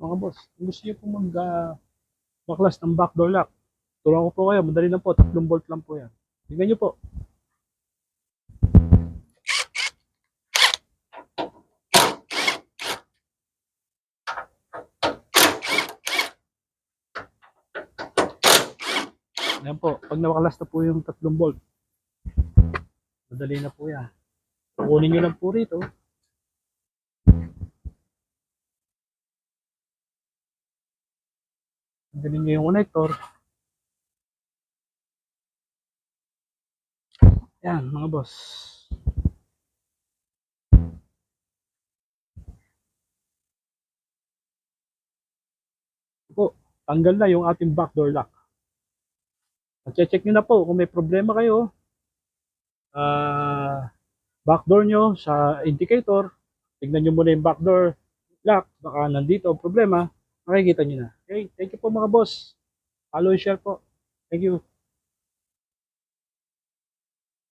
Mga boss, kung gusto niyo po baklas ng backdoor lock, turuan ko po kayo, madali lang po, 3 bolt lang po yan. Tingnan niyo po. Ayan po, pag nawaklas na po yung 3 bolt, madali na po yan. Kukunin nyo lang po rito. Tanggalin nyo yung connector. Yan mga boss. Po, tanggal na yung ating backdoor lock. Check nyo na po kung may problema kayo. Backdoor nyo sa indicator. Tignan nyo muna yung backdoor lock. Baka nandito problema. Makikita nyo na. Okay, thank you po mga boss. Follow and share po. Thank you.